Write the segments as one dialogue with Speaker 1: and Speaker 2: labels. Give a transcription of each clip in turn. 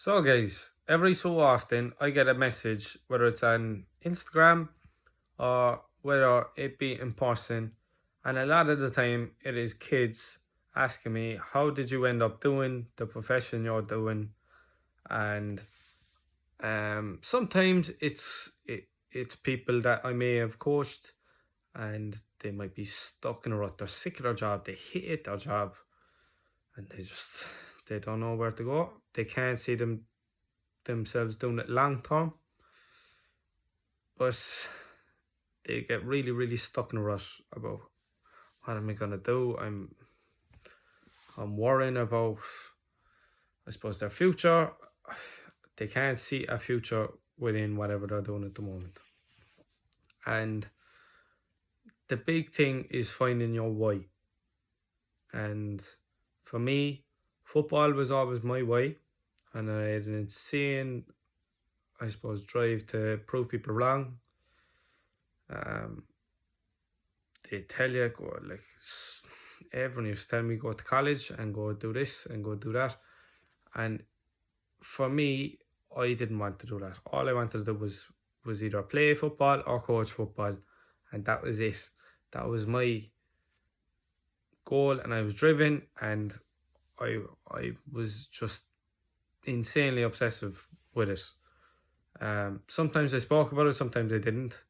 Speaker 1: So, guys, every so often I get a message, whether it's on Instagram or whether it be in person, and a lot of the time it is kids asking me, "How did you end up doing the profession you're doing?" And sometimes it's people that I may have coached, and they might be stuck in a rut. They're sick of their job. They hate their job, and they don't know where to go. They can't see themselves doing it long term, but they get really stuck in a rut about what am I gonna do. I'm worrying about, I suppose, their future. They can't see a future within whatever they're doing at the moment. And the big thing is finding your why. And for me, football was always my why, and I had an insane, I suppose, drive to prove people wrong. Um, they tell you go like everyone used to tell me go to college and go do this and go do that, and for me, I didn't want to do that. All I wanted to do was either play football or coach football, and that was it. That was my goal, and I was driven, and I was just insanely obsessive with it. Sometimes I spoke about it, sometimes I didn't.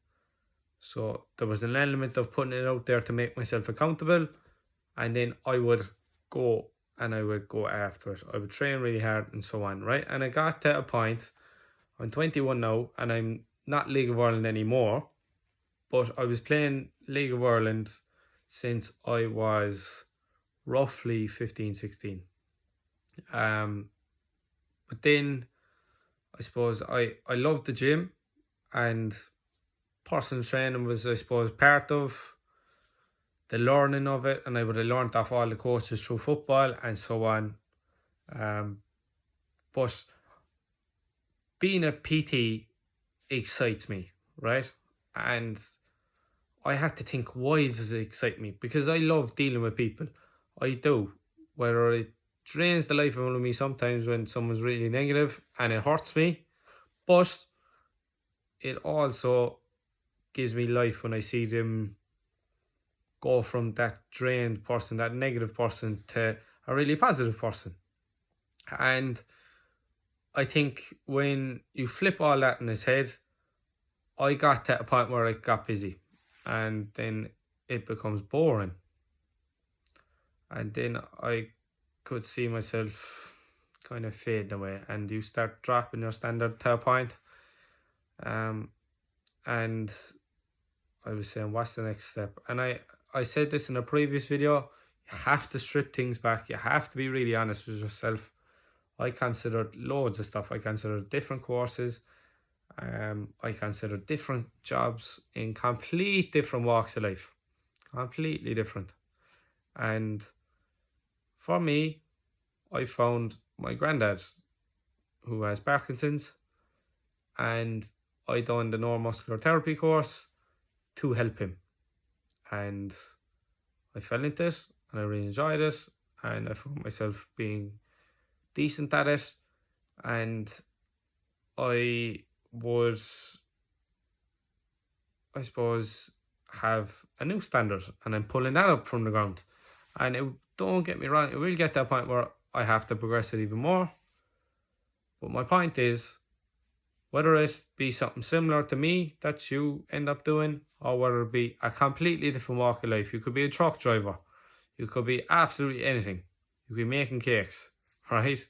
Speaker 1: So there was an element of putting it out there to make myself accountable, and then I would go after it. I would train really hard and so on, right? And I got to a point. I'm 21 now, and I'm not League of Ireland anymore, but I was playing League of Ireland since I was roughly 15, 16. Um, but then I suppose I loved the gym, and personal training was, I suppose, part of the learning of it, and I would have learned off all the coaches through football and so on. But being a PT excites me, right? And I had to think, why does it excite me? Because I love dealing with people. I do. Whether it drains the life out of me sometimes when someone's really negative and it hurts me, but it also gives me life when I see them go from that drained person, that negative person, to a really positive person. And I think when you flip all that in his head, I got to a point where it got busy, and then it becomes boring. And then I could see myself kind of fading away, and you start dropping your standard to a point. Um, and I was saying, what's the next step? And I said this in a previous video. You have to strip things back. You have to be really honest with yourself. I considered loads of stuff. I considered different courses. I considered different jobs in complete different walks of life, completely different. And for me, I found my granddad, who has Parkinson's, and I done the neuromuscular therapy course to help him. And I fell into it, and I really enjoyed it, and I found myself being decent at it, and I would, I suppose, have a new standard, and I'm pulling that up from the ground. And don't get me wrong, it will get to a point where I have to progress it even more. But my point is, whether it be something similar to me that you end up doing, or whether it be a completely different walk of life. You could be a truck driver, you could be absolutely anything, you could be making cakes, right?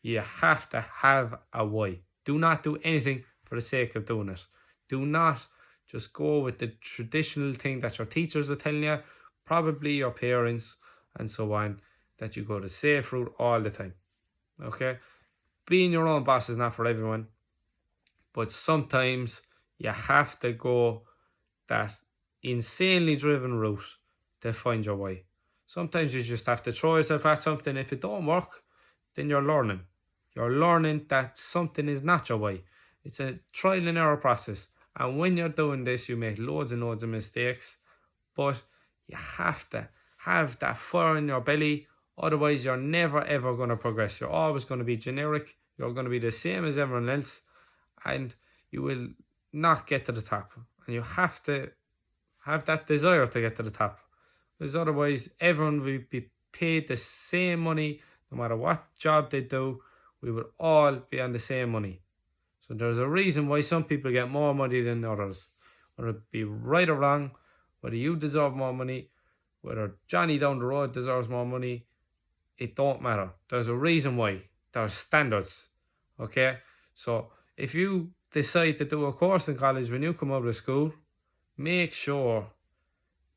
Speaker 1: You have to have a why. Do not do anything for the sake of doing it. Do not just go with the traditional thing that your teachers are telling you, probably your parents and so on, that you go the safe route all the time. Okay? Being your own boss is not for everyone, but sometimes you have to go that insanely driven route to find your way. Sometimes you just have to throw yourself at something. If it don't work, then you're learning. You're learning that something is not your way. It's a trial and error process. And when you're doing this, you make loads and loads of mistakes. But you have to have that fire in your belly Otherwise, you're never ever going to progress. You're always going to be generic. You're going to be the same as everyone else, and you will not get to the top. And you have to have that desire to get to the top, because otherwise, everyone will be paid the same money no matter what job they do. We will all be on the same money. So there's a reason why some people get more money than others. Whether it be right or wrong, whether you deserve more money, whether Johnny down the road deserves more money, it don't matter. There's a reason why. There's standards. Okay? So if you decide to do a course in college when you come out of school, make sure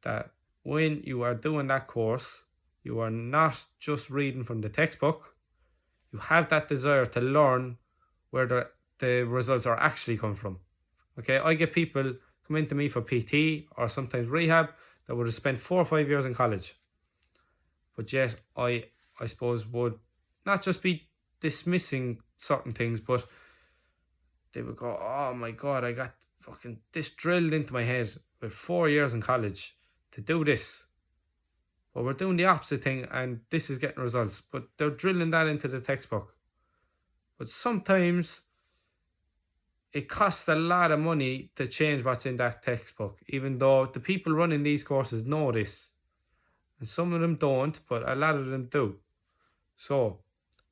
Speaker 1: that when you are doing that course, you are not just reading from the textbook. You have that desire to learn where the results are actually coming from. Okay, I get people come into me for PT or sometimes rehab that would have spent 4 or 5 years in college, but yet I suppose would not just be dismissing certain things, but they would go, "Oh my God, I got fucking this drilled into my head with 4 years in college to do this." But we're doing the opposite thing, and this is getting results. But they're drilling that into the textbook. But sometimes it costs a lot of money to change what's in that textbook, even though the people running these courses know this. And some of them don't, but a lot of them do. So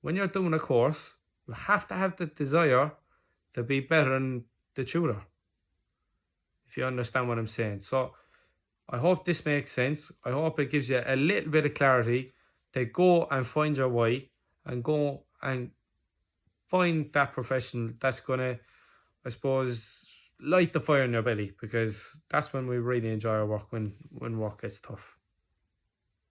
Speaker 1: when you're doing a course, you have to have the desire to be better than the tutor, if you understand what I'm saying. So I hope this makes sense. I hope it gives you a little bit of clarity to go and find your why and go and find that professional that's going to, I suppose, light the fire in your belly, because that's when we really enjoy our work, when work gets tough.